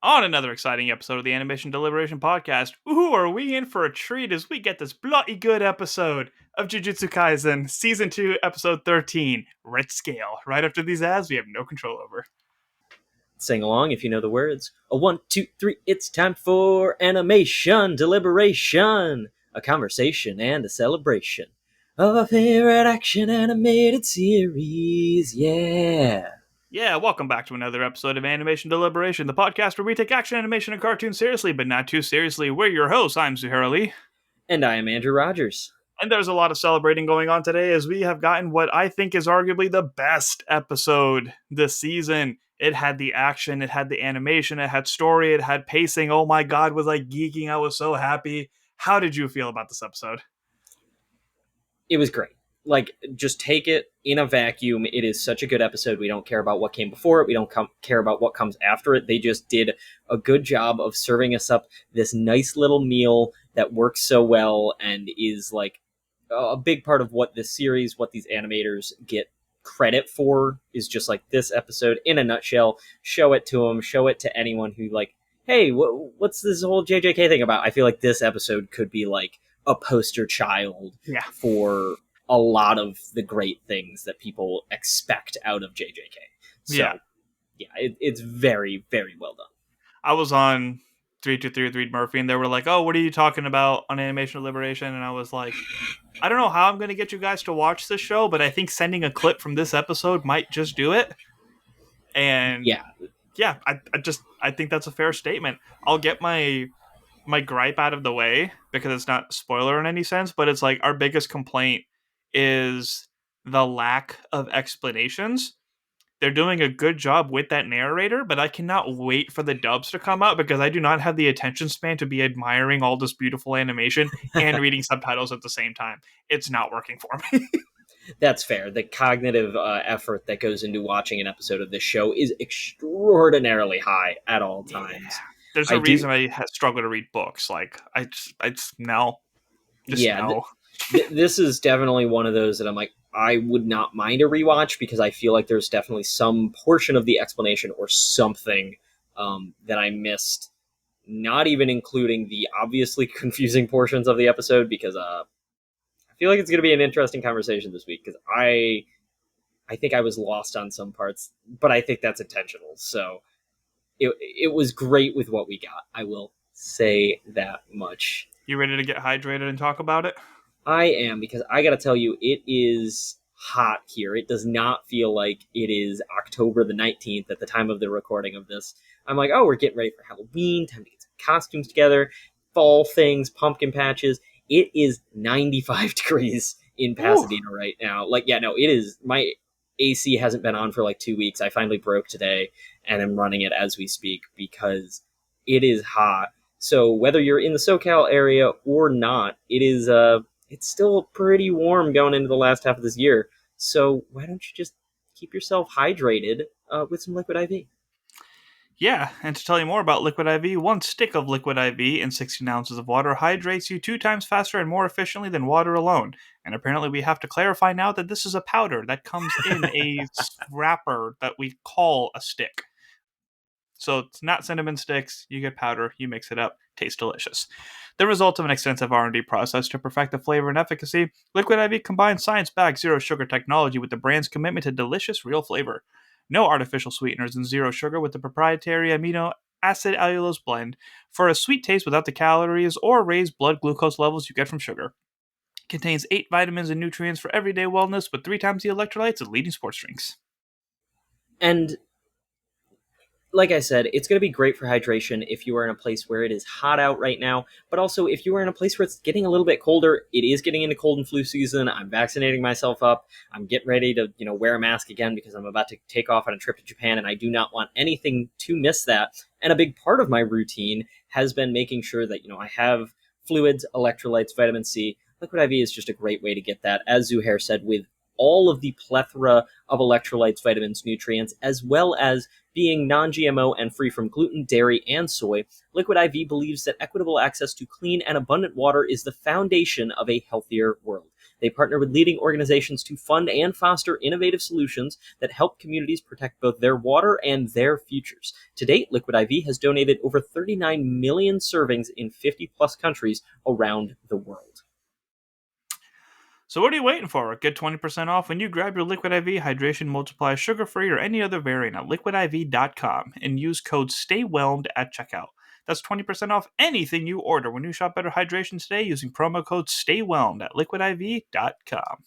On another exciting episode of the Animation Deliberation podcast, ooh, are we in for a treat as we get this bloody good episode of Jujutsu Kaisen, Season 2, Episode 13, Red Scale. Right after these ads, we have no control over. Sing along if you know the words. A 1, 2, 3, it's time for Animation Deliberation. A conversation and a celebration of our favorite action animated series, yeah. Yeah, welcome back to another episode of Animation Deliberation, the podcast where we take action animation and cartoons seriously, but not too seriously. We're your hosts. I'm Zuhair Ali. And I am Andrew Rogers. And there's a lot of celebrating going on today as we have gotten what I think is arguably the best episode this season. It had the action, it had the animation, it had story, it had pacing. Oh my god, was I geeking? I was so happy. How did you feel about this episode? It was great. Like, just take it in a vacuum. It is such a good episode. We don't care about what came before it. We don't care about what comes after it. They just did a good job of serving us up this nice little meal that works so well and is like a big part of what this series, what these animators get credit for, is just like this episode in a nutshell. Show it to them. Show it to anyone who like, hey, what's this whole JJK thing about? I feel like this episode could be like a poster child for a lot of the great things that people expect out of JJK. So, it's very, very well done. I was on 323 with Reed Murphy, and they were like, oh, what are you talking about on Animation Liberation? And I was like, I don't know how I'm going to get you guys to watch this show, but I think sending a clip from this episode might just do it. And I think that's a fair statement. I'll get my gripe out of the way because it's not a spoiler in any sense, but it's like our biggest complaint is the lack of explanations. They're doing a good job with that narrator, but I cannot wait for the dubs to come out because I do not have the attention span to be admiring all this beautiful animation and reading subtitles at the same time. It's not working for me. That's fair. The cognitive effort that goes into watching an episode of this show is extraordinarily high at all times. Yeah. There's a reason I struggle to read books. Like, I just no. No. This is definitely one of those that I'm like, I would not mind a rewatch because I feel like there's definitely some portion of the explanation or something that I missed, not even including the obviously confusing portions of the episode, because I feel like it's going to be an interesting conversation this week because I think I was lost on some parts, but I think that's intentional. So it was great with what we got. I will say that much. You ready to get hydrated and talk about it? I am, because I gotta tell you, it is hot here. It does not feel like it is October the 19th at the time of the recording of this. I'm like, oh, we're getting ready for Halloween, time to get some costumes together, fall things, pumpkin patches. It is 95 degrees in Pasadena right now. Like, yeah, no, it is. My AC hasn't been on for like 2 weeks. I finally broke today, and I'm running it as we speak because it is hot. So whether you're in the SoCal area or not, it is it's still pretty warm going into the last half of this year. So why don't you just keep yourself hydrated with some Liquid IV? Yeah, and to tell you more about Liquid IV, 1 stick of Liquid IV in 16 ounces of water hydrates you 2 times faster and more efficiently than water alone. And apparently we have to clarify now that this is a powder that comes in a wrapper that we call a stick. So it's not cinnamon sticks, you get powder, you mix it up, tastes delicious. The result of an extensive R&D process to perfect the flavor and efficacy, Liquid IV combines science-backed zero sugar technology with the brand's commitment to delicious real flavor. No artificial sweeteners and zero sugar with the proprietary amino acid allulose blend for a sweet taste without the calories or raised blood glucose levels you get from sugar. Contains 8 vitamins and nutrients for everyday wellness with 3 times the electrolytes of leading sports drinks. And like I said, it's going to be great for hydration if you are in a place where it is hot out right now, but also if you are in a place where it's getting a little bit colder. It is getting into cold and flu season. I'm vaccinating myself up. I'm getting ready to, wear a mask again because I'm about to take off on a trip to Japan, and I do not want anything to miss that. And a big part of my routine has been making sure that, I have fluids, electrolytes, vitamin C. Liquid IV is just a great way to get that, as Zuhair said, with all of the plethora of electrolytes, vitamins, nutrients, as well as being non-GMO and free from gluten, dairy, and soy. Liquid IV believes that equitable access to clean and abundant water is the foundation of a healthier world. They partner with leading organizations to fund and foster innovative solutions that help communities protect both their water and their futures. To date, Liquid IV has donated over 39 million servings in 50 plus countries around the world. So what are you waiting for? Get 20% off when you grab your Liquid IV Hydration Multiplier Sugar-Free or any other variant at liquidiv.com and use code STAYWHELMED at checkout. That's 20% off anything you order when you shop Better Hydration today using promo code STAYWHELMED at liquidiv.com.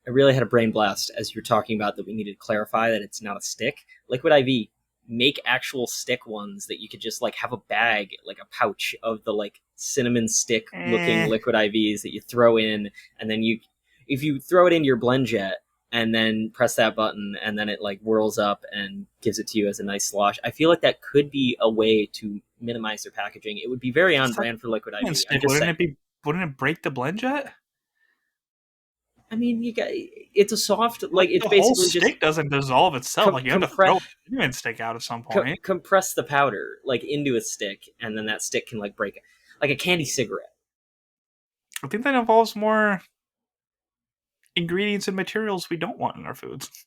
I really had a brain blast as you're talking about that we needed to clarify that it's not a stick. Liquid IV make actual stick ones that you could just like have a bag, like a pouch of the like cinnamon stick looking Liquid IVs that you throw in, and then if you throw it into your blend jet and then press that button and then it like whirls up and gives it to you as a nice slosh. I feel like that could be a way to minimize their packaging. It would be very on brand for Liquid IV. Stick, wouldn't it break the blend jet? I mean, it's a soft, like it's the basically whole just stick doesn't dissolve itself. Like you have to throw a cinnamon stick out at some point. Compress the powder like into a stick, and then that stick can like break it, like a candy cigarette. I think that involves more ingredients and materials we don't want in our foods.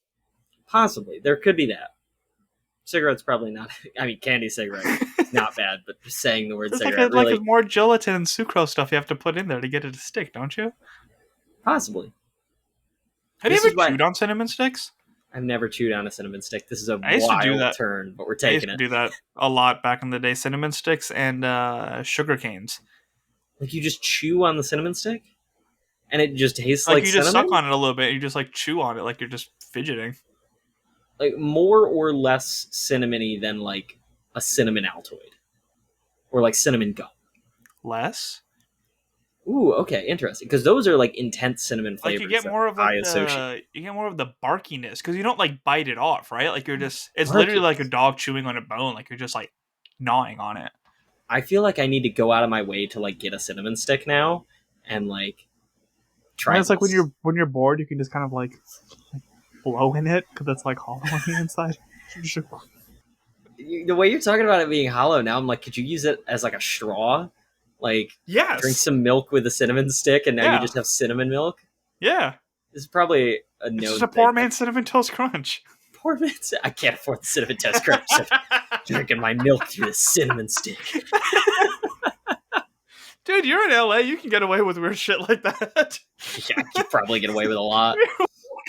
Possibly, there could be that. Cigarette's probably not. I mean, candy cigarette, not bad, but just saying the word cigarette like there's more gelatin and sucrose stuff you have to put in there to get it to stick, don't you? Possibly. Have you ever chewed on cinnamon sticks? I've never chewed on a cinnamon stick. This is a wild turn, but we're taking it. I used to do that a lot back in the day. Cinnamon sticks and sugar canes. Like you just chew on the cinnamon stick? And it just tastes like you cinnamon? just suck on it a little bit and you just like chew on it like you're just fidgeting. Like more or less cinnamony than like a cinnamon Altoid. Or like cinnamon gum. Less? Ooh, okay, interesting. Because those are like intense cinnamon flavors. Like you get more of like the barkiness because you don't like bite it off, right? Like it's literally like a dog chewing on a bone. Like you're just like gnawing on it. I feel like I need to go out of my way to like get a cinnamon stick now and like try. It's like when you're bored, you can just kind of like blow in it because it's like hollow on the inside. The way you're talking about it being hollow now, I'm like, could you use it as like a straw? Like, yes. Drink some milk with a cinnamon stick, and now you just have cinnamon milk? Yeah. This is probably a no. It's just a poor man's Cinnamon Toast Crunch. Poor man's... I can't afford the Cinnamon Toast Crunch. So drinking my milk through the cinnamon stick. Dude, you're in LA. You can get away with weird shit like that. Yeah, you can probably get away with a lot. You're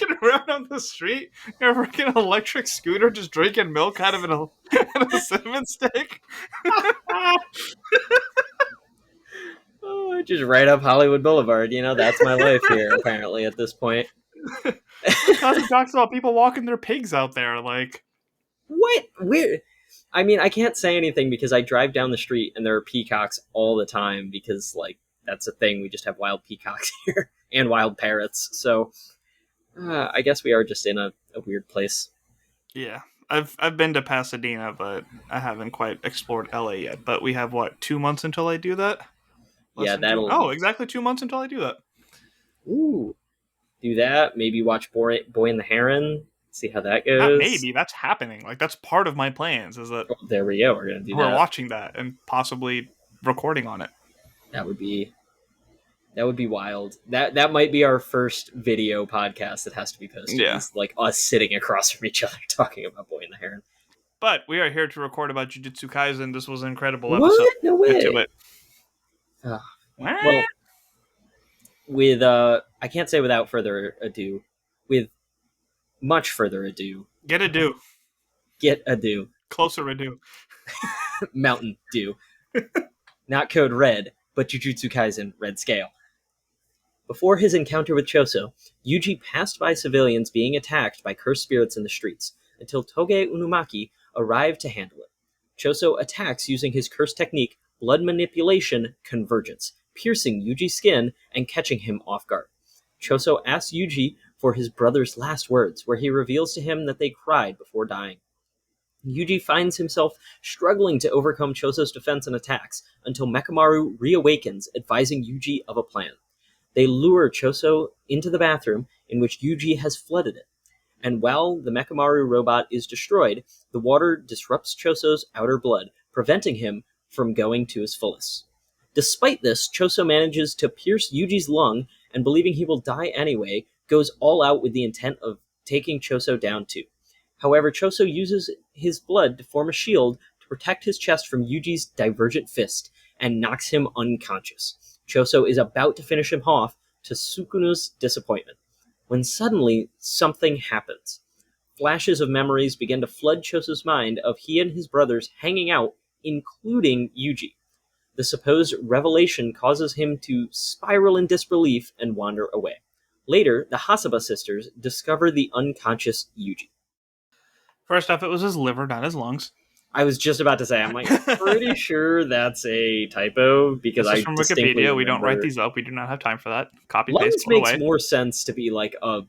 walking around on the street, you're freaking an electric scooter just drinking milk out of a cinnamon stick. Oh, just right up Hollywood Boulevard. You know, that's my life here, apparently, at this point. Cousin talks about people walking their pigs out there, like... What? Weird. I mean, I can't say anything because I drive down the street and there are peacocks all the time because, like, that's a thing. We just have wild peacocks here and wild parrots. So, I guess we are just in a weird place. Yeah. I've been to Pasadena, but I haven't quite explored LA yet. But we have, 2 months until I do that? Exactly 2 months until I do that. Ooh. Do that. Maybe watch Boy and the Heron. See how that goes. Not maybe. That's happening. Like, that's part of my plans. Is that there we go. We're going to do that. We're watching that and possibly recording on it. That would be wild. That might be our first video podcast that has to be posted. Yeah. It's like us sitting across from each other talking about Boy and the Heron. But we are here to record about Jujutsu Kaisen. This was an incredible episode. What? No way. Get to it. Well, with I can't say without further ado, with much further ado. Get ado. Closer ado. Mountain Dew. Not code red, but Jujutsu Kaisen red scale. Before his encounter with Choso, Yuji passed by civilians being attacked by cursed spirits in the streets, until Toge Unumaki arrived to handle it. Choso attacks using his curse technique, blood manipulation convergence, piercing Yuji's skin and catching him off guard. Choso asks Yuji for his brother's last words, where he reveals to him that they cried before dying. Yuji finds himself struggling to overcome Choso's defense and attacks, until Mekamaru reawakens, advising Yuji of a plan. They lure Choso into the bathroom, in which Yuji has flooded it. And while the Mekamaru robot is destroyed, the water disrupts Choso's outer blood, preventing him from going to his fullest. Despite this, Choso manages to pierce Yuji's lung and believing he will die anyway, goes all out with the intent of taking Choso down too. However, Choso uses his blood to form a shield to protect his chest from Yuji's divergent fist and knocks him unconscious. Choso is about to finish him off to Sukunu's disappointment, when suddenly something happens. Flashes of memories begin to flood Choso's mind of he and his brothers hanging out, including Yuji. The supposed revelation causes him to spiral in disbelief and wander away. Later, the Hasaba sisters discover the unconscious Yuji. First off, it was his liver, not his lungs. I was just about to say, I'm like, pretty sure that's a typo because This is I from distinctly Wikipedia. We don't write remember these up. We do not have time for that. Copy paste, lungs throw it makes away. more sense to be like a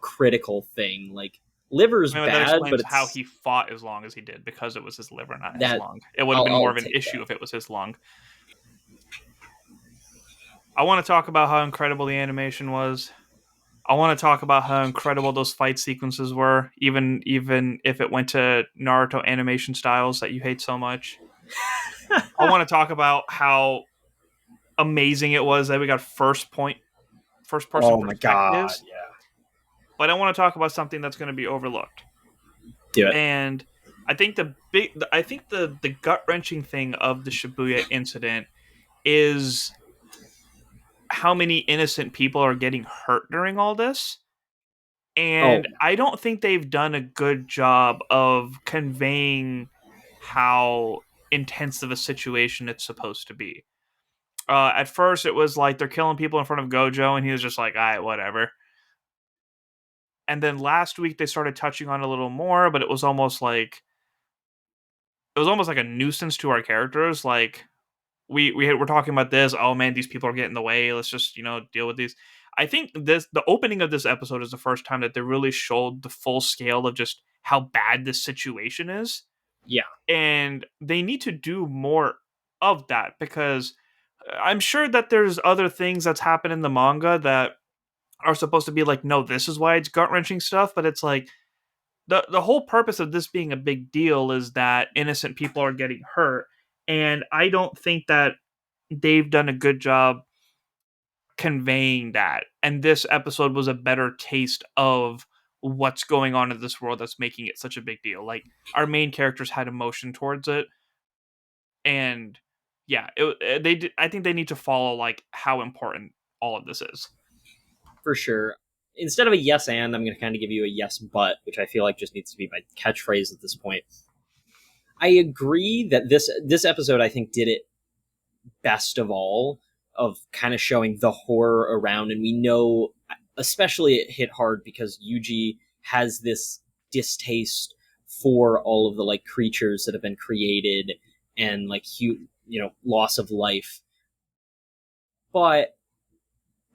critical thing. Like liver's I mean, that bad, but explains how it's he fought as long as he did, because it was his liver, not his that lung. It would have I'll, been more I'll of an take issue that if it was his lung. I want to talk about how incredible the animation was. I want to talk about how incredible those fight sequences were, even if it went to Naruto animation styles that you hate so much. I want to talk about how amazing it was that we got first person Oh my god, perspectives, yeah. but I want to talk about something that's going to be overlooked. Do it. And I think the gut wrenching thing of the Shibuya incident is how many innocent people are getting hurt during all this. Oh And yeah. I don't think they've done a good job of conveying how intense of a situation it's supposed to be. At first, it was like they're killing people in front of Gojo, and he was just like, "All right, whatever." And then last week they started touching on it a little more, but it was almost like a nuisance to our characters. Like we're talking about this. Oh man, these people are getting in the way. Let's just deal with these. I think the opening of this episode is the first time that they really showed the full scale of just how bad this situation is, Yeah, and they need to do more of that, because I'm sure that there's other things that's happened in the manga that are supposed to be like, no, this is why it's gut wrenching stuff, but it's like the whole purpose of this being a big deal is that innocent people are getting hurt, and I don't think that they've done a good job conveying that. And this episode was a better taste of what's going on in this world that's making it such a big deal. Like, our main characters had emotion towards it, and yeah, I think they need to follow like how important all of this is. for sure. Instead of a yes and, I'm going to kind of give you a yes but, which I feel like just needs to be my catchphrase at this point. I agree that this episode I think did it best of all, of kind of showing the horror around, and we know especially it hit hard because Yuji has this distaste for all of the like creatures that have been created and like loss of life. But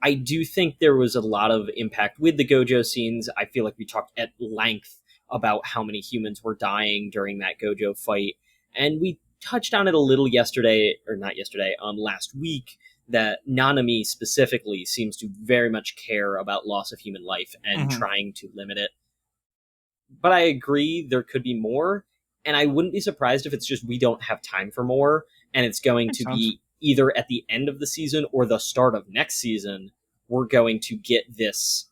I do think there was a lot of impact with the Gojo scenes. I feel like we talked at length about how many humans were dying during that Gojo fight, and we touched on it a little yesterday, or not yesterday, last week, that Nanami specifically seems to very much care about loss of human life and Mm-hmm. trying to limit it. But I agree there could be more, and I wouldn't be surprised if it's just we don't have time for more, and it's going Makes to sense. be either at the end of the season or the start of next season. We're going to get this.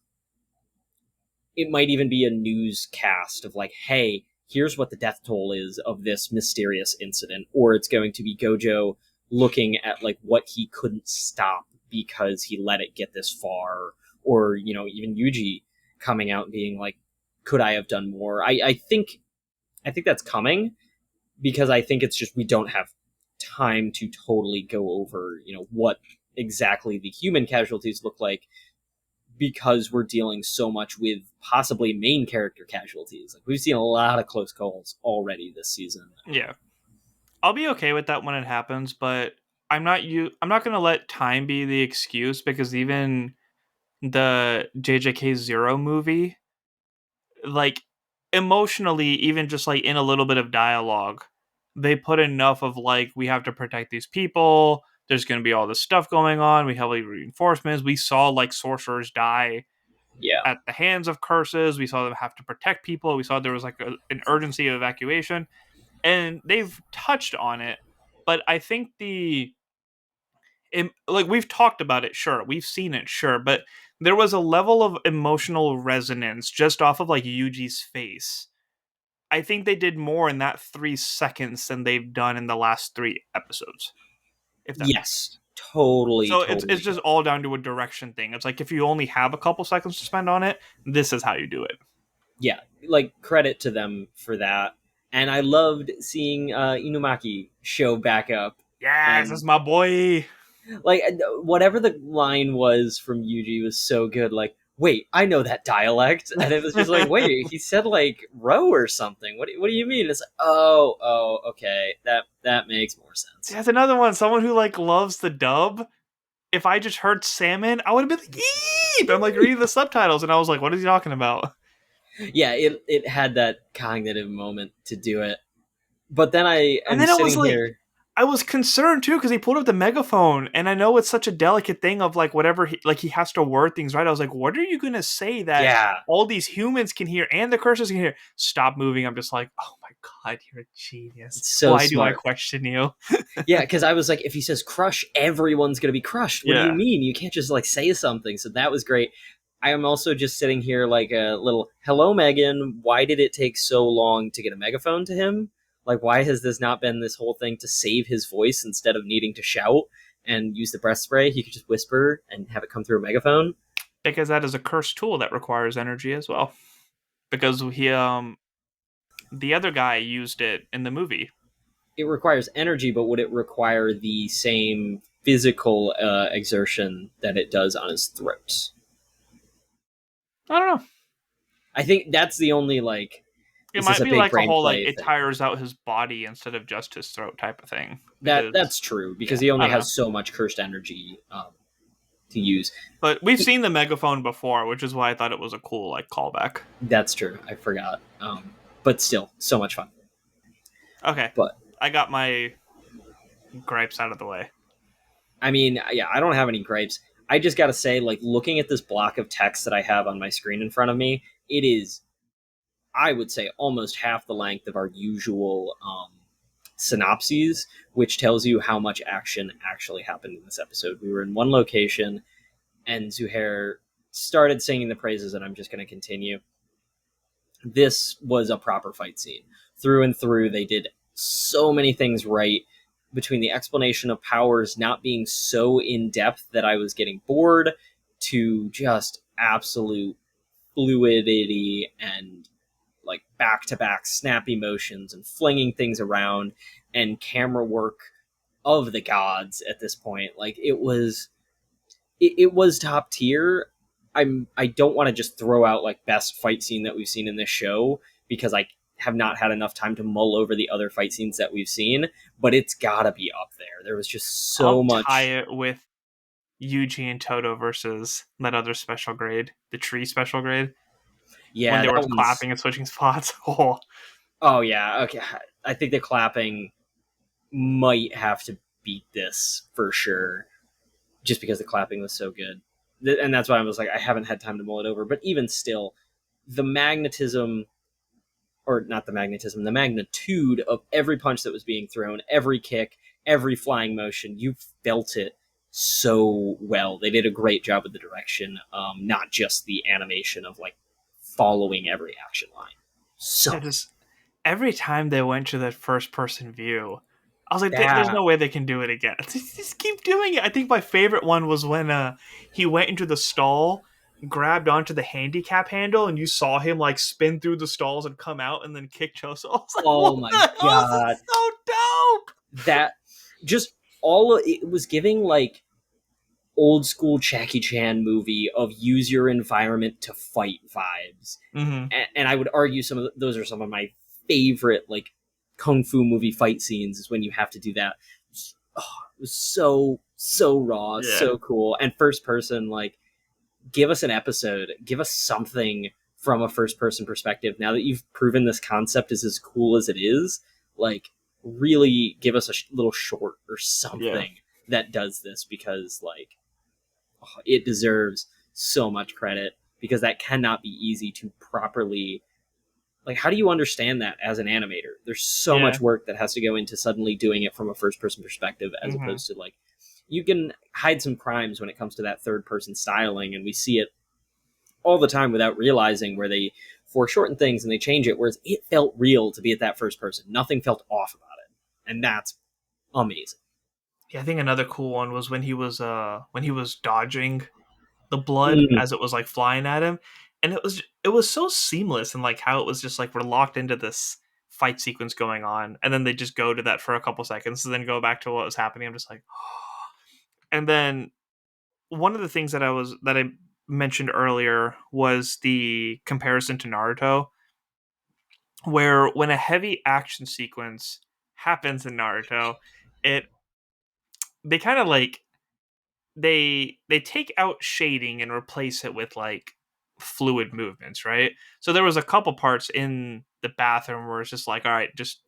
It might even be a newscast of like, hey, here's what the death toll is of this mysterious incident, or it's going to be Gojo looking at like what he couldn't stop because he let it get this far, or even Yuji coming out and being like, could I have done more? I think that's coming, because I think it's just we don't have time to totally go over, what exactly the human casualties look like, because we're dealing so much with possibly main character casualties. Like we've seen a lot of close calls already this season. Yeah, I'll be okay with that when it happens, but I'm not going to let time be the excuse, because even the JJK Zero movie, like, emotionally, even just like in a little bit of dialogue, they put enough of like, we have to protect these people. There's going to be all this stuff going on. We have like reinforcements. We saw like sorcerers die Yeah, at the hands of curses. We saw them have to protect people. We saw there was like an urgency of evacuation, and they've touched on it. But I think like we've talked about it, sure, we've seen it, sure, but there was a level of emotional resonance just off of like Yuji's face. I think they did more in that 3 seconds than they've done in the last 3 episodes, if that makes Yes, sense. totally, So it's totally. just all down to a direction thing. It's like if you only have a couple seconds to spend on it, this is how you do it. Yeah, like credit to them for that. And I loved seeing Inumaki show back up, Yes, and that's my boy. like whatever the line was from Yuji was so good. Like, wait, I know that dialect, and it was just like, wait, he said like row or something. What do you mean? It's like, oh, okay, that makes more sense. That's another one. Someone who like loves the dub. If I just heard salmon, I would have been like, "Eee!" But I'm like reading the subtitles, and I was like, "What is he talking about?" Yeah, it had that cognitive moment to do it. But then I And am then I was sitting like, here. I was concerned too because he pulled up the megaphone, and I know it's such a delicate thing of like whatever he has to word things right. I was like, what are you gonna say that Yeah, all these humans can hear and the cursors can hear? Stop moving. I'm just like, oh my god, you're a genius. it's so Why do I smart. question you? Yeah, because I was like, if he says crush, everyone's gonna be crushed. What do you Yeah. mean? You can't just like say something. So that was great. I am also just sitting here like a little hello, Megan. Why did it take so long to get a megaphone to him? Like, why has this not been this whole thing to save his voice instead of needing to shout and use the breath spray? He could just whisper and have it come through a megaphone. Because that is a cursed tool that requires energy as well. Because he the other guy used it in the movie. It requires energy, but would it require the same physical exertion that it does on his throat? I don't know. I think that's the only like It this is might a be big like a brain whole like play it thing. tires out his body instead of just his throat type of thing. That's Because true because yeah, he I only don't know. has so much cursed energy to use. But we've seen the megaphone before, which is why I thought it was a cool like callback. That's true. I forgot. But still, so much fun. Okay, But I got my gripes out of the way. I mean, yeah, I don't have any gripes. I just got to say, like, looking at this block of text that I have on my screen in front of me, it is, I would say, almost half the length of our usual synopses, which tells you how much action actually happened in this episode. We were in one location, and Zuhair started singing the praises, and I'm just going to continue. This was a proper fight scene. Through and through, they did so many things right between the explanation of powers not being so in depth that I was getting bored to just absolute fluidity and like back to back snappy motions and flinging things around and camera work of the gods at this point. Like it was top tier. I don't want to just throw out like best fight scene that we've seen in this show because I have not had enough time to mull over the other fight scenes that we've seen, but it's gotta be up there. There was just so I'll tie much. it with Yuji and Toto versus that other special grade, the tree special grade, when Yeah, they that were one's. clapping and switching spots. Oh, Oh yeah, okay. I think the clapping might have to beat this for sure, just because the clapping was so good, and that's why I was like, I haven't had time to mull it over. But even still, the magnetism or not the magnetism, the magnitude of every punch that was being thrown, every kick, every flying motion, you felt it so well. They did a great job with the direction, not just the animation of like following every action line. So it just every time they went to that first person view, I was like, "There's that no way they can do it again. Just keep doing it." I think my favorite one was when he went into the stall, grabbed onto the handicap handle, and you saw him like spin through the stalls and come out and then kick Choso. I was like, oh "What my the hell? This god, is so dope!" that just all it was giving like old school Jackie Chan movie of use your environment to fight vibes. Mm-hmm. And I would argue some of those are some of my favorite like kung fu movie fight scenes is when you have to do that. Oh, it was so raw, Yeah, so cool, and first person. Like, give us an episode, give us something from a first person perspective. Now that you've proven this concept is as cool as it is, like really give us a little short or yeah. something that does this because like it deserves so much credit because that cannot be easy to properly like how do you understand that as an animator? There's so Yeah. much work that has to go into suddenly doing it from a first person perspective as Mm-hmm. opposed to like you can hide some crimes when it comes to that third person styling, and we see it all the time without realizing, where they foreshorten things and they change it, whereas it felt real to be at that first person. Nothing felt off about it, and that's amazing. Yeah, I think another cool one was when he was dodging the blood Mm, as it was like flying at him, and it was so seamless, and like how it was just like we're locked into this fight sequence going on, and then they just go to that for a couple seconds and then go back to what was happening. I'm just like and then one of the things that I mentioned earlier was the comparison to Naruto, where when a heavy action sequence happens in Naruto, it they kind of like they take out shading and replace it with like fluid movements, right? So there was a couple parts in the bathroom where it's just like, all right, just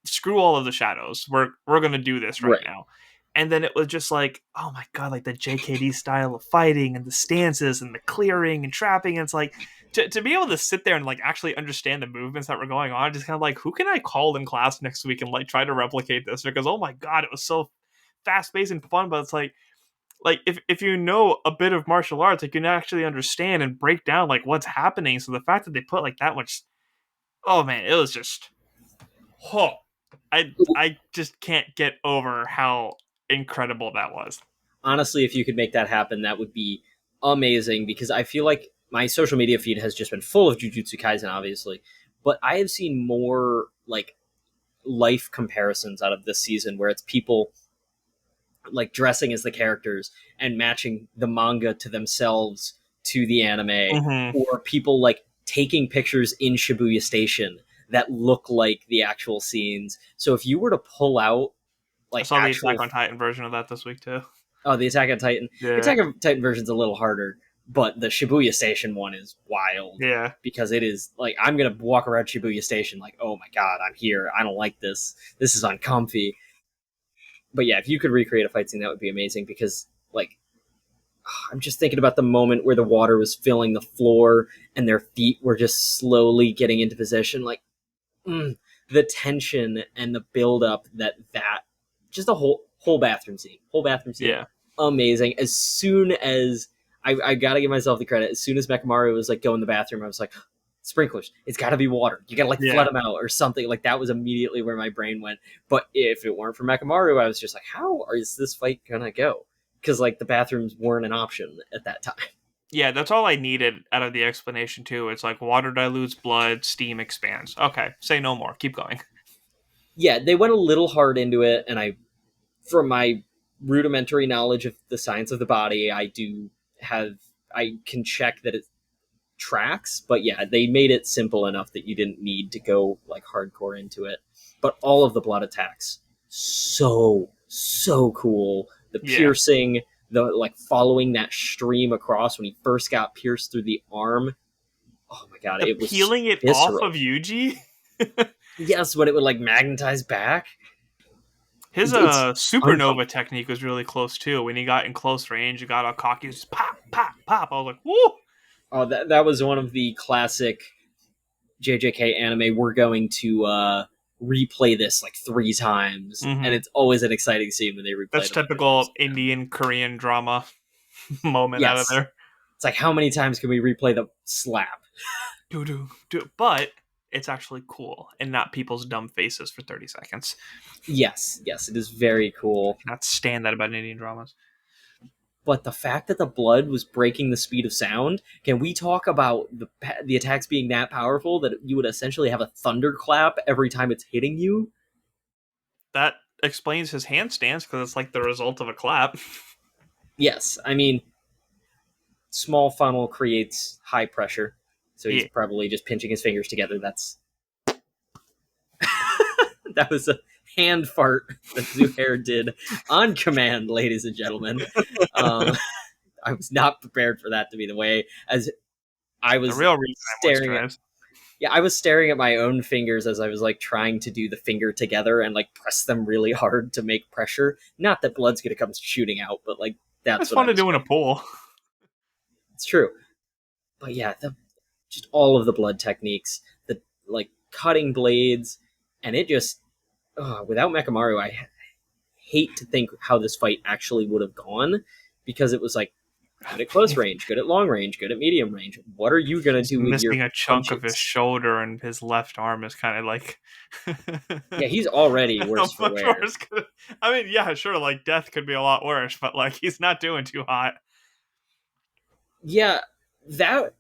screw all of the shadows. We're gonna do this right right. now. And then it was just like, oh my god, like the JKD style of fighting and the stances and the clearing and trapping. And it's like to be able to sit there and like actually understand the movements that were going on, just kind of like, who can I call in class next week and like try to replicate this? Because oh my god, it was so fast paced and fun, but it's like if you know a bit of martial arts, like you can actually understand and break down like what's happening. So the fact that they put like that much, oh man, it was just, oh, I just can't get over how incredible that was. Honestly, if you could make that happen, that would be amazing, because I feel like my social media feed has just been full of Jujutsu Kaisen, obviously, but I have seen more like life comparisons out of this season, where it's people like dressing as the characters and matching the manga to themselves to the anime, Mm-hmm. or people like taking pictures in Shibuya Station that look like the actual scenes. So if you were to pull out I like saw the Attack actual, on Titan version of that this week too. oh, the Yeah, Attack on Titan version's a little harder, but the Shibuya Station one is wild, yeah, because it is like, I'm gonna walk around Shibuya Station like, oh my god, I'm here. I don't like this. This is uncomfy. But yeah, if you could recreate a fight scene, that would be amazing, because like, I'm just thinking about the moment where the water was filling the floor and their feet were just slowly getting into position. Like, mm, the tension and the build up, that just a whole bathroom scene, yeah. amazing. As soon as I gotta give myself the credit, as soon as Mekamaru was like, go in the bathroom, I was like, sprinklers, it's got to be water, you gotta like flood Yeah. them out or something. Like, that was immediately where my brain went. But if it weren't for Mekamaru, I was just like, how is this fight gonna go? Because like, the bathrooms weren't an option at that time. Yeah, that's all I needed out of the explanation too. It's like water dilutes blood, steam expands. Okay, say no more. Keep going. Yeah, they went a little hard into it, and I, from my rudimentary knowledge of the science of the body, I can check that it tracks. But yeah, they made it simple enough that you didn't need to go like hardcore into it. But all of the blood attacks, so cool. The Yeah, piercing, the like following that stream across when he first got pierced through the arm. Oh my god, the it was peeling it off visceral. of Yuji. Yes, when it would like magnetize back. His It's supernova uncomfortable. technique was really close too. When he got in close range, he got all cocky, just pop, pop, pop. I was like, woo! Oh, that was one of the classic JJK anime. We're going to replay this like 3 times, and Mm-hmm. it's always an exciting scene when they replay That's the footage. And typical Indian Korean drama moment out of yes, there. it's like, how many times can we replay the slap? Do do do. But it's actually cool and not people's dumb faces for 30 seconds. Yes, it is very cool. Not stand that about Indian dramas. But the fact that the blood was breaking the speed of sound, can we talk about the attacks being that powerful that you would essentially have a thunderclap every time it's hitting you? That explains his handstands because it's like the result of a clap. Yes, I mean, small funnel creates high pressure, so he's Yeah. probably just pinching his fingers together. That was a hand fart that Zuhair did on command, ladies and gentlemen. Um, I was not prepared for that to be the way, as I The was real reason I staring at. moisturize. Yeah, I was staring at my own fingers as I was like trying to do the finger together and like press them really hard to make pressure. Not that blood's gonna come shooting out, but like, that's It's what I fun to was do in a trying. pool. It's true, but yeah, just all of the blood techniques, the like cutting blades, and it just, without Mekamaru, I hate to think how this fight actually would have gone, because it was like good at close range, good at long range, good at medium range. What are you gonna He's do with your missing a chunk of his punches? shoulder, and his left arm is kind of like Yeah, he's already how worse for much wear. worse could I mean, yeah, sure, like death could be a lot worse, but like he's not doing too hot. Yeah, that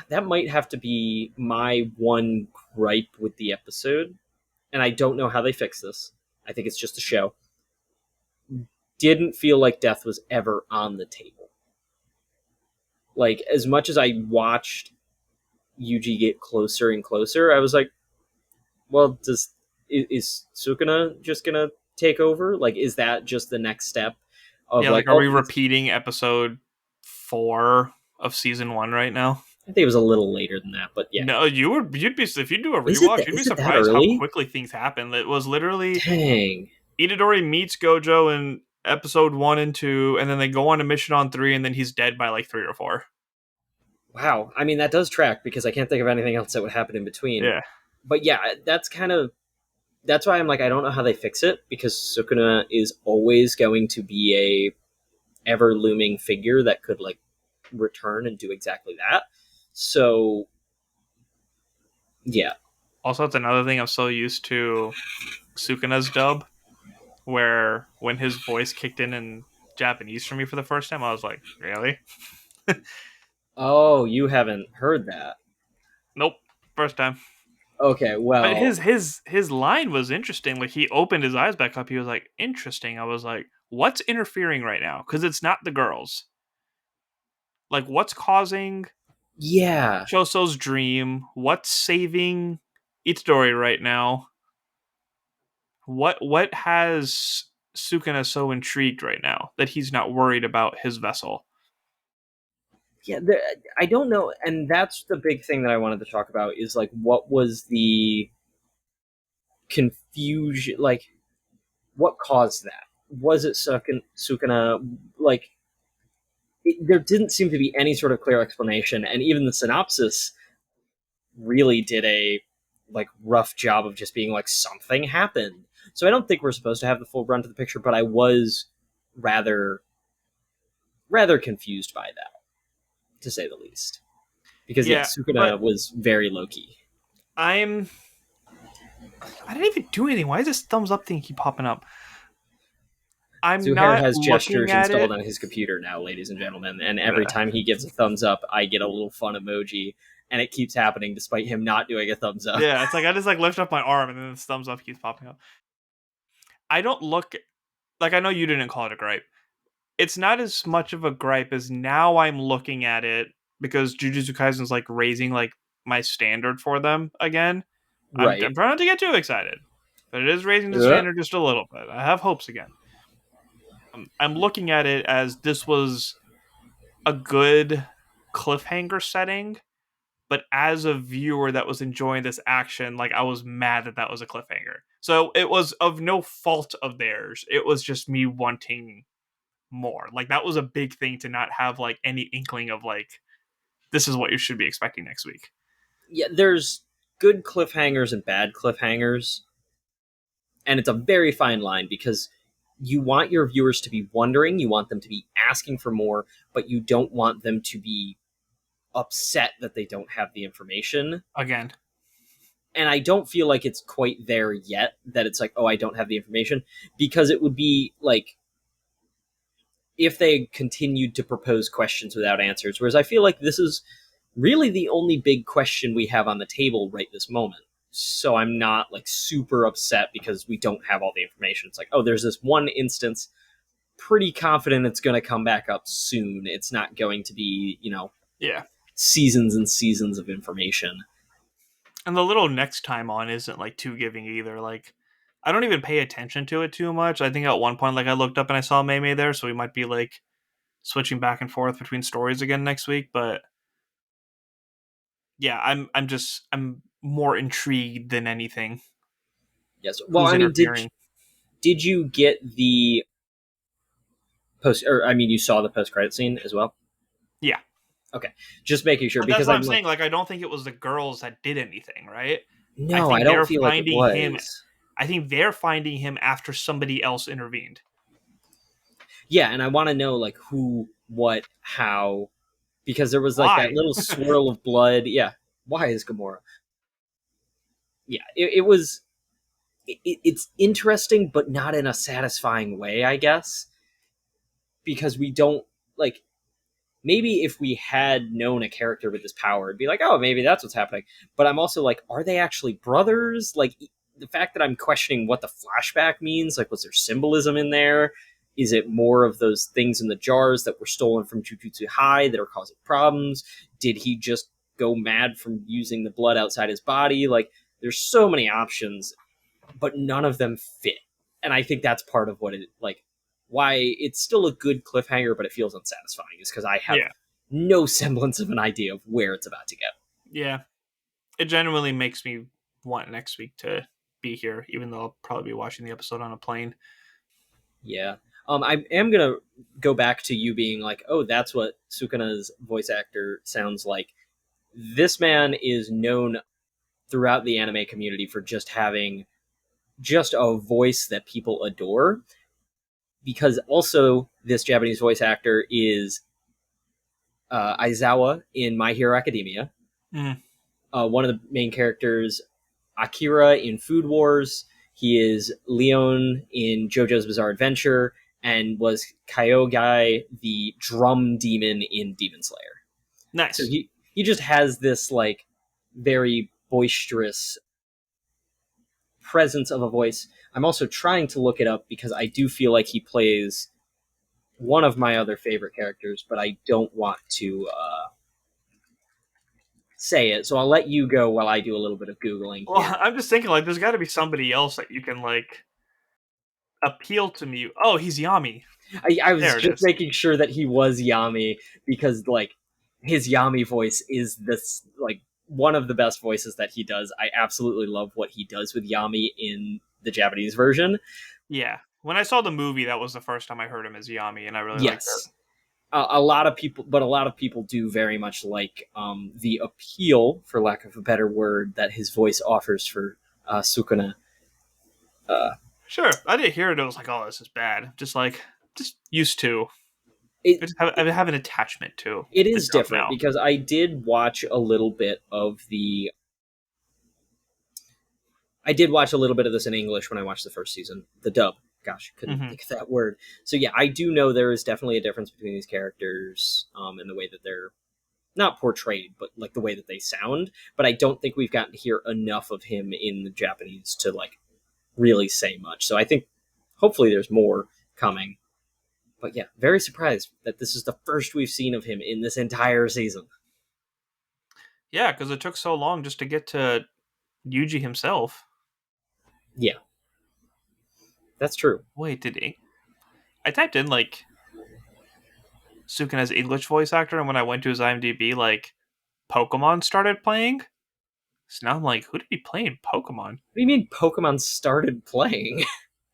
that might have to be my one gripe with the episode, and I don't know how they fix this. I think it's just a show. Didn't feel like death was ever on the table. Like, as much as I watched Yuji get closer and closer, I was like, well, is Sukuna just gonna take over? Like, is that just the next step of Yeah, like, like are oh, we repeating episode 4 of season 1 right now? I think it was a little later than that, but yeah. No, you'd be if you do a Is it rewatch, you'd be is it that surprised how early? quickly things happen. It was literally Dang. Itadori meets Gojo in episode 1 and 2, and then they go on a mission on 3, and then he's dead by like 3 or 4. Wow. I mean, that does track because I can't think of anything else that would happen in between. Yeah. But yeah, that's why I'm like, I don't know how they fix it, because Sukuna is always going to be a ever looming figure that could like return and do exactly that. So yeah. Also, it's another thing I'm so used to Sukuna's dub, where when his voice kicked in Japanese for me for the first time, I was like, really? Oh, you haven't heard that. Nope, first time. Okay, But well, his line was interesting. Like he opened his eyes back up. He was like, interesting. I was like, what's interfering right now? Because it's not the girls. Like, what's causing yeah. Choso's dream? What's saving Itadori right now? What has Sukuna so intrigued right now that he's not worried about his vessel? Yeah, I don't know, and that's the big thing that I wanted to talk about is like what was the confusion, like what caused that? Was it Sukuna? Like, there didn't seem to be any sort of clear explanation, and even the synopsis really did a like rough job of just being like something happened. So I don't think we're supposed to have the full brunt of the picture, but I was rather confused by that, to say the least. Because Yeah, yes, but Sukuna was very low key. I'm I didn't even do anything. Why does this thumbs up thing keep popping up? I'm Zuhair not has looking gestures at it. installed on his computer now, ladies and gentlemen, and every Yeah. time he gives a thumbs up, I get a little fun emoji, and it keeps happening despite him not doing a thumbs up. Yeah, it's like I just like lift up my arm and then this thumbs up keeps popping up. I don't look like I know you didn't call it a gripe. It's not as much of a gripe as now I'm looking at it because Jujutsu Kaisen's like raising like my standard for them again. I'm Right. trying not to get too excited, but it is raising the Yeah. standard just a little bit. I have hopes again. I'm looking at it as this was a good cliffhanger setting, but as a viewer that was enjoying this action, like I was mad that that was a cliffhanger. So it was of no fault of theirs. It was just me wanting more. Like that was a big thing to not have like any inkling of like this is what you should be expecting next week. Yeah, there's good cliffhangers and bad cliffhangers, and it's a very fine line because you want your viewers to be wondering, you want them to be asking for more, but you don't want them to be upset that they don't have the information. Again, And I don't feel like it's quite there yet, that it's like, oh, I don't have the information, because it would be like if they continued to propose questions without answers, whereas I feel like this is really the only big question we have on the table right this moment. So I'm not like super upset because we don't have all the information. It's like, oh, there's this one instance, pretty confident it's going to come back up soon. It's not going to be, yeah. seasons and seasons of information. And the little next time on isn't like too giving either. Like I don't even pay attention to it too much. I think at one point like I looked up and I saw Mei there, so we might be like switching back and forth between stories again next week, but yeah, I'm more intrigued than anything. Yes. Well, Who's I mean, did interfering? did you get the post, or I mean, you saw the post credit scene as well? Yeah. Okay, just making sure, But that's because what I'm I'm like, saying. Like, I don't think it was the girls that did anything, right? I no, I think don't they're feel like it finding him. was. I think they're finding him after somebody else intervened. Yeah, and I want to know like who, what, how, because there was like that Why? little swirl of blood. Yeah, why is Gamora? Yeah, it was. It's interesting, but not in a satisfying way, I guess, because we don't like. Maybe if we had known a character with this power, it'd be like, oh, maybe that's what's happening. But I'm also like, are they actually brothers? Like the fact that I'm questioning what the flashback means, like, was there symbolism in there? Is it more of those things in the jars that were stolen from Jujutsu High that are causing problems? Did he just go mad from using the blood outside his body? Like, there's so many options, but none of them fit. And I think that's part of what it like why it's still a good cliffhanger, but it feels unsatisfying is because I have Yeah. no semblance of an idea of where it's about to go. Yeah. It genuinely makes me want next week to be here, even though I'll probably be watching the episode on a plane. Yeah. I am gonna go back to you being like, oh, that's what Sukuna's voice actor sounds like. This man is known throughout the anime community for just having just a voice that people adore. Because also this Japanese voice actor is Aizawa in My Hero Academia. Mm. One of the main characters, Akira in Food Wars. He is Leon in JoJo's Bizarre Adventure, and was Kyogai, the drum demon in Demon Slayer. So Nice. he just has this like very boisterous presence of a voice. I'm also trying to look it up because I do feel like he plays one of my other favorite characters, but I don't want to say it. So I'll let you go while I do a little bit of Googling Well, here. I'm just thinking like there's got to be somebody else that you can like appeal to me. Oh, he's Yami. I was There it just is. making sure that he was Yami because like his Yami voice is this like one of the best voices that he does. I absolutely love what he does with Yami in the Japanese version. Yeah. When I saw the movie, that was the first time I heard him as Yami, and I really liked it. Yes. A lot of people, but a lot of people do very much like the appeal, for lack of a better word, that his voice offers for Sukuna. Uh, Sure, I didn't hear it. It was like, oh, this is bad. Just used to. it I have an attachment to it the is dub different now. because I did watch a little bit of the I did watch a little bit of this in English when I watched the first season, the dub. Gosh, couldn't Hmm. think of that word. So yeah, I do know there is definitely a difference between these characters and the way that they're not portrayed, but like the way that they sound. But I don't think we've gotten to hear enough of him in the Japanese to like really say much. So I think hopefully there's more coming. But yeah, very surprised that this is the first we've seen of him in this entire season. Yeah, because it took so long just to get to Yuji himself. Yeah, that's true. Wait, I typed in like Sukuna's English voice actor, and when I went to his IMDb, like Pokemon started playing. So now I'm like, who did he play in Pokemon? What do you mean Pokemon started playing?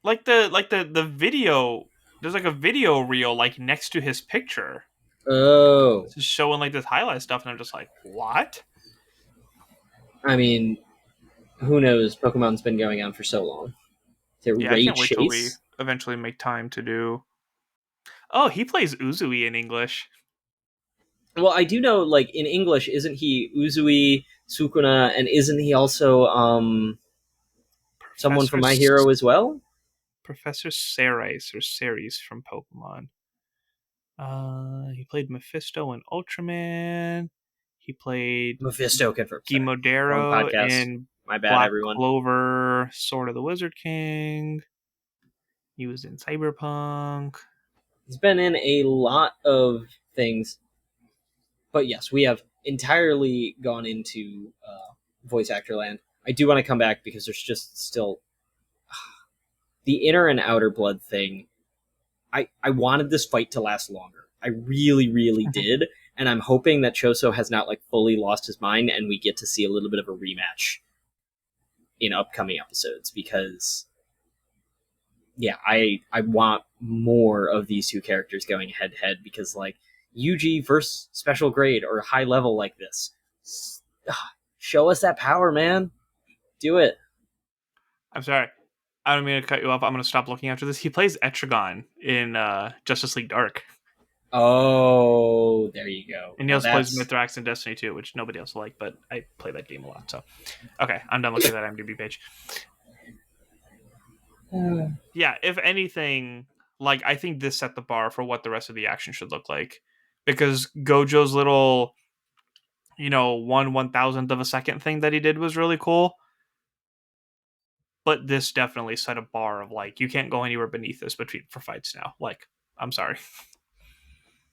Like the video. There's like a video reel like next to his picture. Oh, It's just showing like this highlight stuff, and I'm just like, what? I mean, who knows? Pokemon's been going on for so long. Is it Yeah, I Raid can't wait till we Chase? eventually make time to do. Oh, he plays Uzui in English. Well, I do know, like in English, isn't he Uzui Sukuna, and isn't he also someone Professor from My Hero as well? Professor Ceres or Ceres from Pokemon. He played Mephisto in Ultraman. He played Mephisto confirmed. Sorry, wrong Gimodero podcast. in My bad, Black everyone. Clover, Sword of the Wizard King. He was in Cyberpunk. He's been in a lot of things, but yes, we have entirely gone into voice actor land. I do want to come back because there's just still the inner and outer blood thing. I wanted this fight to last longer. I really, really did. And I'm hoping that Choso has not like fully lost his mind and we get to see a little bit of a rematch in upcoming episodes because yeah, I want more of these two characters going head to head because like Yuji versus special grade or high level like this. Show us that power, man. Do it. I'm sorry. I don't mean to cut you off. I'm going to stop looking after this. He plays Etrigan in Justice League Dark. Oh, there you go. And he Now also plays that's Mithrax in Destiny 2, which nobody else will like, but I play that game a lot. So, okay, I'm done looking at that IMDb page. Yeah, if anything, like I think this set the bar for what the rest of the action should look like, because Gojo's little, 1/1000th of a second thing that he did was really cool. But this definitely set a bar of like you can't go anywhere beneath this between for fights now. Like, I'm sorry.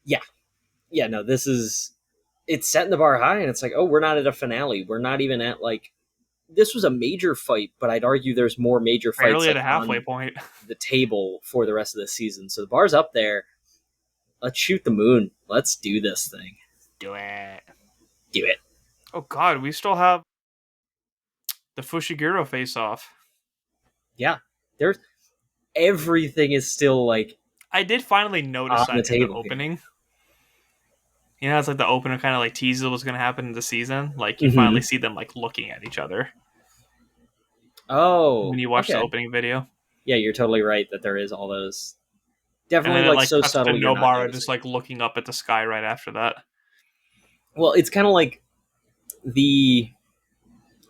yeah, yeah. No, this is it's setting the bar high, and it's like, oh, we're not at a finale. We're not even at like this was a major fight, but I'd argue there's more major fights Barely at like a halfway on point. the table for the rest of the season. So the bar's up there. Let's shoot the moon. Let's do this thing. Do it. Do it. Oh God, we still have the Fushiguro face off. Yeah. There's everything is still like I did finally notice on the that in the table here. opening. It's like the opener kind of like teases what's going to happen in the season. Like you finally Mm-hmm. see them like looking at each other Oh, when you watch the okay. opening video, Yeah, you're totally right that there is all those. and Definitely then it like like so cuts to subtle you're not Nobara just noticing. like looking up at the sky right after that. Well, it's kind of like the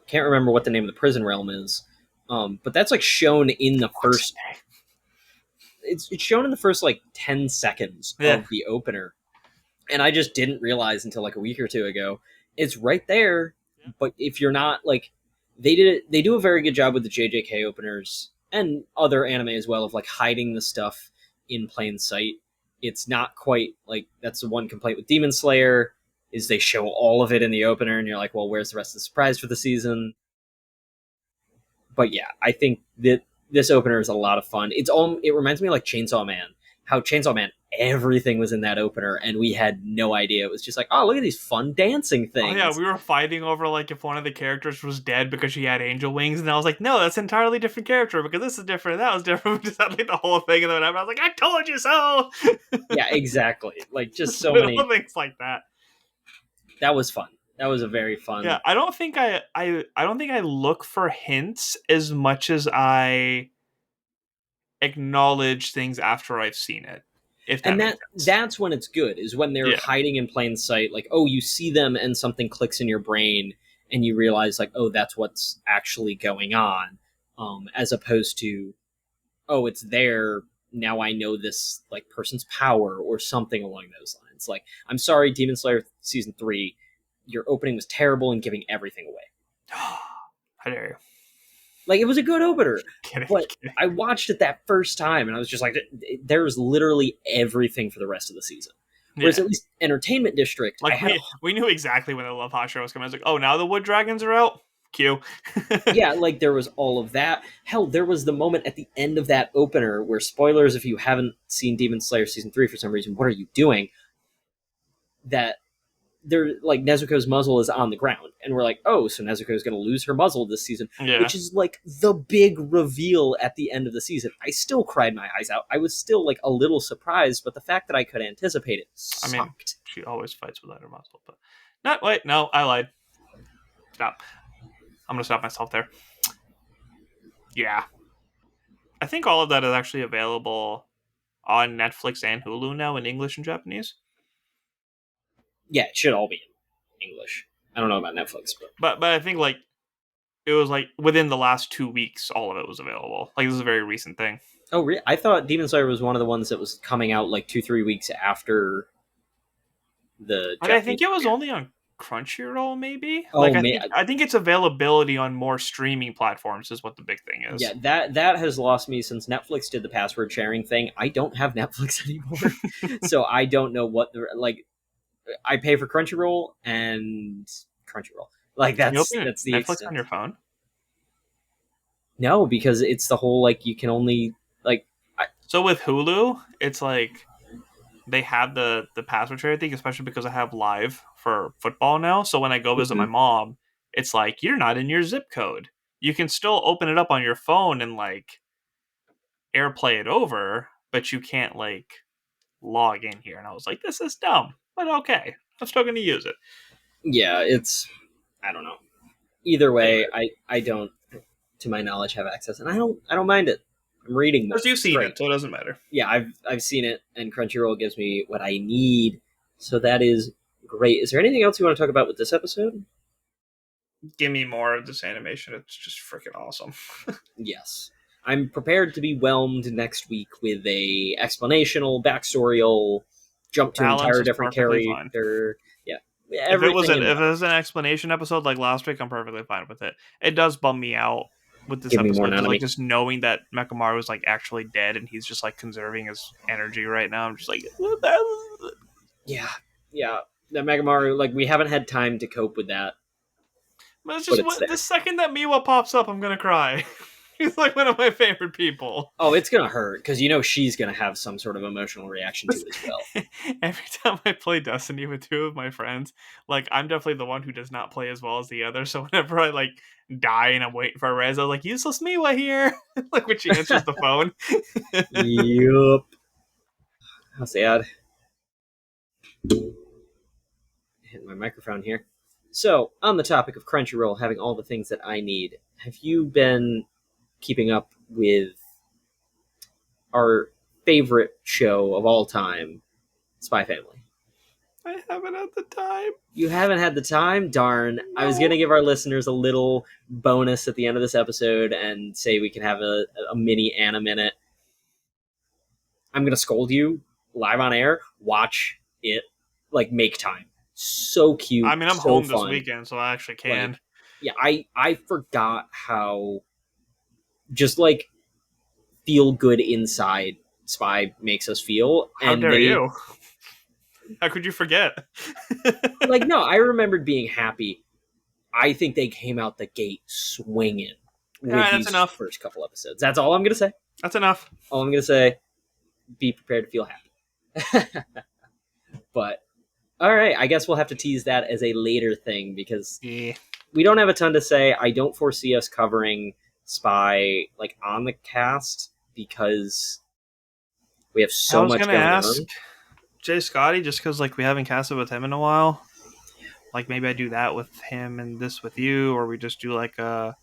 can't remember what the name of the prison realm is, but that's like shown in the first. It's shown in the first like 10 seconds Yeah, of the opener, and I just didn't realize until like a week or two ago. It's right there, but if you're not like, they do a very good job with the JJK openers and other anime as well of like hiding the stuff in plain sight. It's not quite like that's the one complaint with Demon Slayer is they show all of it in the opener, and you're like, well, where's the rest of the surprise for the season? But yeah, I think that this opener is a lot of fun. It reminds me of like Chainsaw Man. How Chainsaw Man everything was in that opener and we had no idea. It was just like, oh, look at these fun dancing oh yeah, things. we were fighting over like if one of the characters was dead because she had angel wings, and I was like, no, that's an entirely different character because this is different. That was different. We just had like the whole thing, and then I was like, I told you so. Yeah, exactly. Like just so Little many. things like that. That was fun. That was a very Yeah, fun. I don't think I don't think I look for hints as much as I acknowledge things after I've seen it. If that And makes sense. that's when it's good is when they're Yeah. hiding in plain sight. Like, oh, you see them and something clicks in your brain and you realize like, oh, that's what's actually going on, as opposed to oh, it's there. Now I know this like person's power or something along those lines. Like, I'm sorry, Demon Slayer season 3, your opening was terrible and giving everything away. How dare you? Like, it was a good opener, Kidding, but kidding. I watched it that first time and I was just like, there's literally everything for the rest of the season. Whereas Yeah. at least Entertainment District, I Like had we knew exactly when the Love Hot show was coming. I was like, oh, now the Wood Dragons are out. Q. yeah, like there was all of that. Hell, there was the moment at the end of that opener where spoilers if you haven't seen Demon Slayer season 3 for some reason, what are you doing? That they're like Nezuko's muzzle is on the ground, and we're like, oh, so Nezuko is going to lose her muzzle this season, Yeah. which is like the big reveal at the end of the season. I still cried my eyes out. I was still like a little surprised, but the fact that I could anticipate it I mean, sucked. she always fights without her muzzle, but not. Wait, no, I lied. Stop. I'm gonna stop myself there. Yeah, I think all of that is actually available on Netflix and Hulu now in English and Japanese. Yeah, it should all be in English. I don't know about Netflix, but But I think like it was like within the last 2 weeks, all of it was available. Like this is a very recent thing. oh, really? I thought Demon Slayer was one of the ones that was coming out like 2-3 weeks after the But I think Japanese it was premiere. only on Crunchyroll, maybe. Oh Like man, I think its availability on more streaming platforms is what the big thing yeah, is. that has lost me since Netflix did the password sharing thing. I don't have Netflix anymore, so I don't know what the like. I pay for Crunchyroll and Crunchyroll. Like Can you open that's the Netflix on extent. your phone? No, because it's the whole like you can only like. So with Hulu, it's like they have the password share thing, especially because I have live for football now. So when I go visit my Mhm. mom, it's like you're not in your zip code. You can still open it up on your phone and like AirPlay it over, but you can't like log in here. And I was like, this is dumb, but okay, I'm still going to use it. Yeah, it's I don't know. Either way, Anyway, I don't. to my knowledge, have access, and I don't mind it. I'm reading more. Because you've It's seen great. it, so it doesn't matter. Yeah, I've seen it, and Crunchyroll gives me what I need, so that is great. Is there anything else you want to talk about with this episode? Give me more of this animation. It's just freaking awesome. Yes. I'm prepared to be whelmed next week with a explanational, backstoryal, jump to Balance entire is different perfectly fine. character. Yeah. If it was Everything an in if it moderation. was an explanation episode like last week, I'm perfectly fine with it. It does bum me out with this Give me more episode, Nanami. just knowing that Mekamaru is like actually dead and he's just like conserving his energy right now. I'm just like, what the- Yeah. Yeah. The Megamaru, like, we haven't had time to cope with that, but it's but just it's what the there. second that Miwa pops up, I'm gonna cry. He's like one of my favorite people. Oh, it's gonna hurt, because you know she's gonna have some sort of emotional reaction to it as well. Every time I play Destiny with two of my friends, like I'm definitely the one who does not play as well as the other. So whenever I like die and I'm waiting for a res, I'm like, useless Miwa here. Like when she answers the phone. Yup. How sad. Hit my microphone here. So, on the topic of Crunchyroll having all the things that I need, have you been keeping up with our favorite show of all time, Spy Family? I haven't had the time. You haven't had the time? Darn. I was going No. to give our listeners a little bonus at the end of this episode and say we can have a mini anime in it. I'm going to scold you live on air. Watch it. Like, make time. So I cute, mean, I'm so home this fun. weekend, so I actually Like, can. yeah, I forgot how just like feel good inside Spy makes us feel, How and dare they you? How could you forget? like no, I remembered being happy. I think they came out the gate swinging All with right, that's these enough. first couple episodes. That's all I'm gonna say. That's enough. All I'm gonna say. Be prepared to feel happy. But all right, I guess we'll have to tease that as a later thing because Yeah. we don't have a ton to say. I don't foresee us covering Spy like on the cast because we have I so was much gonna going ask on. Jay Scotty just because like we haven't casted with him in a while. Like maybe I do that with him and this with you, or we just do like a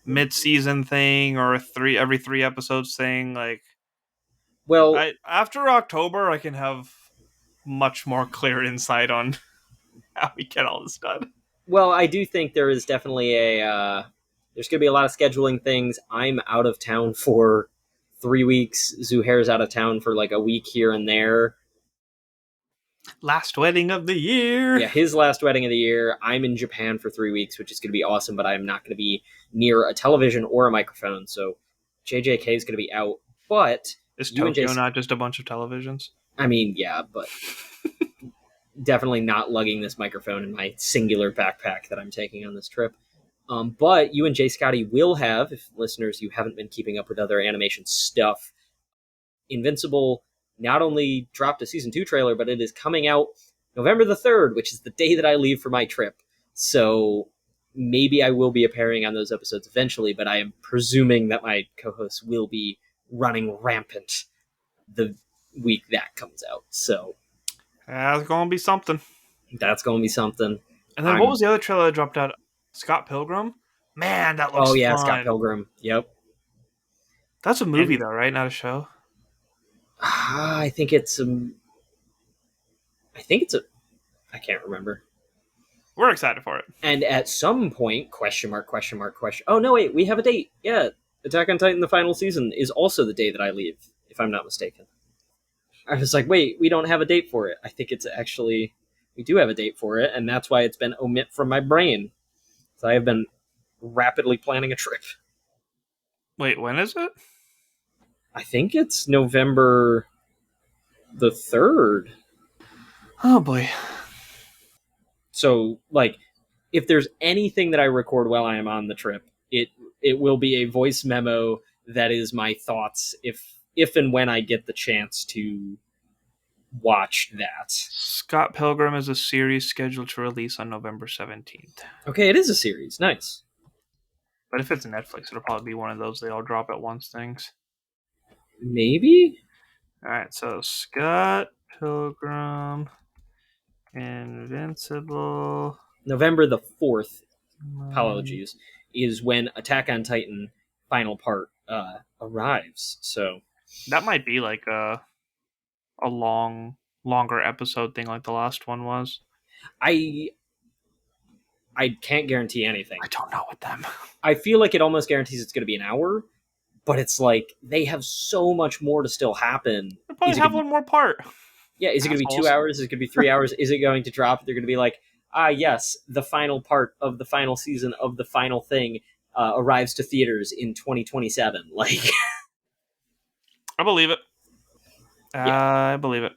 mid-season thing or a every 3 episodes thing. Like Well, I after October, I can have much more clear insight on how we get all this done. well, I do think there is definitely there's going to be a lot of scheduling things. I'm out of town for 3 weeks. Zuhair's out of town for like a week here and there. Last wedding of the year. Yeah, his last wedding of the year. I'm in Japan for 3 weeks, which is going to be awesome, but I'm not going to be near a television or a microphone. So JJK is going to be out. But Is you and Tokyo Jason, not just a bunch of televisions? I mean, yeah, but definitely not lugging this microphone in my singular backpack that I'm taking on this trip. But you and Jay Scotty will have, if listeners you haven't been keeping up with other animation stuff, Invincible not only dropped a season 2 trailer, but it is coming out November the 3rd, which is the day that I leave for my trip. So maybe I will be appearing on those episodes eventually, but I am presuming that my co hosts will be running rampant the week that comes out. So That's gonna be something. that's going to be something. And then what I'm, was the other trailer that dropped out? Scott Pilgrim. Man, that oh looks yeah, Scott fun. Pilgrim. Yep. That's a movie And though, right? Not a show. I think it's, I think it's a, I can't remember. We're excited for it. And at some point, question mark, question mark, question. Oh no, wait, we have a date. Yeah, Attack on Titan: The final season is also the day that I leave, if I'm not mistaken. I was like, wait, we don't have a date for it. I think it's actually we do have a date for it, and that's why it's been omit from my brain. So I have been rapidly planning a trip. Wait, when is it? I think it's November the 3rd. Oh boy. So like, if there's anything that I record while I am on the trip, it will be a voice memo that is my thoughts if and when I get the chance to watch that. Scott Pilgrim is a series scheduled to release on November 17th. Okay, it is a series. Nice. But if it's Netflix, it'll probably be one of those they all drop at once things. Maybe Alright, so Scott Pilgrim, Invincible. November the 4th. Apologies. is when Attack on Titan final part arrives. So That might be like a longer episode thing like the last one was. I I can't guarantee anything. I don't know with them. I feel like it almost guarantees it's going to be an hour, but it's like they have so much more to still happen. They'll probably have one more part. Yeah, is it going to be 2 Assholes. hours? Is it going to be 3 hours? Is it going to drop? They're going to be like, yes, the final part of the final season of the final thing arrives to theaters in 2027. Like, I believe it. yeah. I believe it.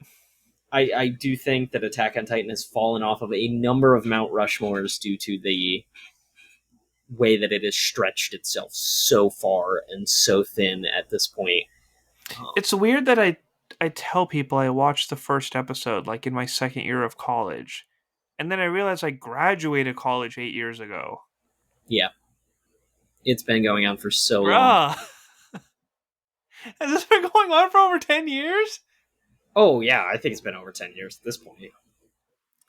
I do think that Attack on Titan has fallen off of a number of Mount Rushmores due to the way that it has stretched itself so far and so thin at this point. It's weird that I tell people I watched the first episode like in my second year of college, and then I realized I graduated college 8 years ago. Yeah. It's been going on for so long. Has this been going on for over 10 years? Oh, yeah, I think it's been over 10 years at this point.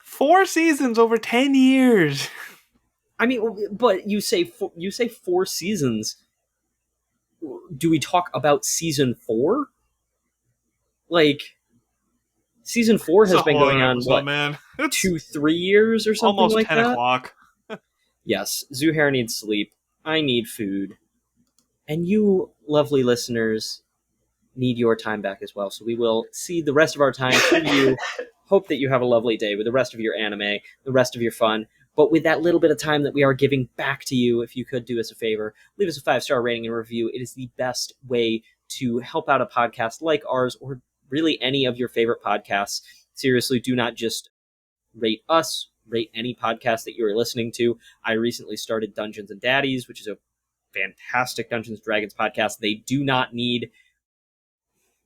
4 seasons over 10 years. I mean, but you say 4 seasons. Do we talk about season 4? Like, season 4 has been going on, what, man? 2-3 years or something almost like 10 that? o'clock. Yes, Zuhair needs sleep. I need food. And you, lovely listeners, need your time back as well. So we will see the rest of our time through you. Hope that you have a lovely day with the rest of your anime, the rest of your fun. But with that little bit of time that we are giving back to you, if you could do us a favor, leave us a 5-star rating and review. It is the best way to help out a podcast like ours, or really any of your favorite podcasts. Seriously, do not just rate us, rate any podcast that you are listening to. I recently started Dungeons and Daddies, which is a fantastic Dungeons and Dragons podcast. They do not need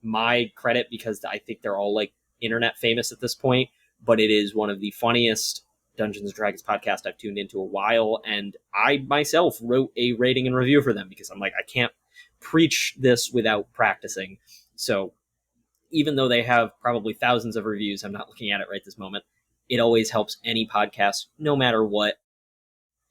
my credit because I think they're all like internet famous at this point, but it is one of the funniest Dungeons and Dragons podcast I've tuned into a while, and I myself wrote a rating and review for them because I'm like, I can't preach this without practicing. So even though they have probably thousands of reviews, I'm not looking at it right this moment, it always helps any podcast, no matter what.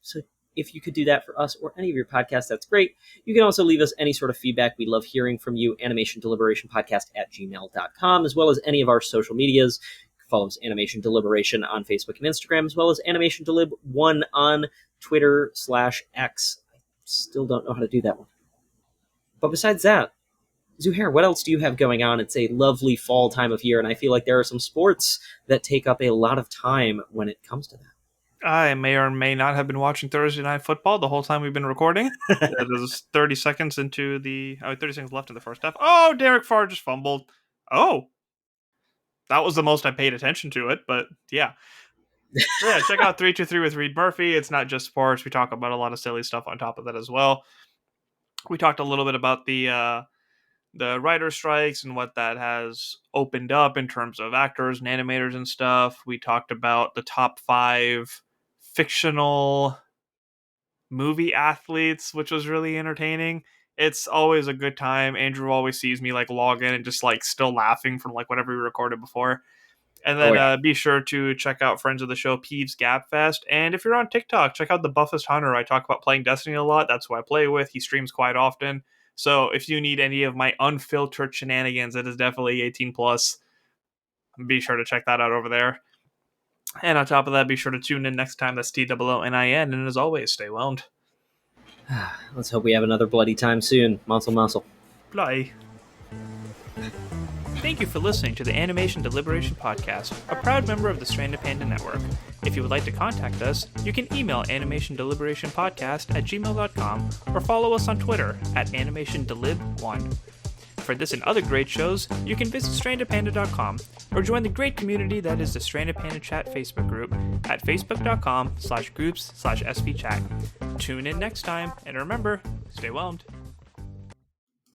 So if you could do that for us or any of your podcasts, that's great. You can also leave us any sort of feedback. We love hearing from you. animationdeliberationpodcast@gmail.com, as well as any of our social medias. Follow us, Animation Deliberation, on Facebook and Instagram, as well as Animation Delib 1 on Twitter/X. I still don't know how to do that one. But besides that, Zuhair, what else do you have going on? It's a lovely fall time of year, and I feel like there are some sports that take up a lot of time when it comes to that. I may or may not have been watching Thursday Night Football the whole time we've been recording. There's 30 seconds into 30 seconds left in the first half. Oh, Derek Farr just fumbled. Oh, that was the most I paid attention to it, but yeah. So yeah, check out 323 with Reed Murphy. It's not just sports. We talk about a lot of silly stuff on top of that as well. We talked a little bit about the writer strikes and what that has opened up in terms of actors and animators and stuff. We talked about the top 5 fictional movie athletes, which was really entertaining. It's always a good time. Andrew always sees me like log in and just like still laughing from like whatever we recorded before. And then be sure to check out friends of the show, Peeves Gabfest. And if you're on TikTok, check out the Buffest Hunter. I talk about playing Destiny a lot. That's who I play with. He streams quite often. So if you need any of my unfiltered shenanigans, it is definitely 18 plus. Be sure to check that out over there. And on top of that, be sure to tune in next time. That's TOONIN. And as always, stay whelmed. Let's hope we have another bloody time soon. Muscle. Bye. Thank you for listening to the Animation Deliberation Podcast, a proud member of the Stranded Panda Network. If you would like to contact us, you can email animationdeliberationpodcast@gmail.com or follow us on Twitter @animationdelib1. For this and other great shows, you can visit strandedpanda.com or join the great community that is the Stranded Panda Chat Facebook group at facebook.com/groups/svchat. Tune in next time, and remember, stay whelmed.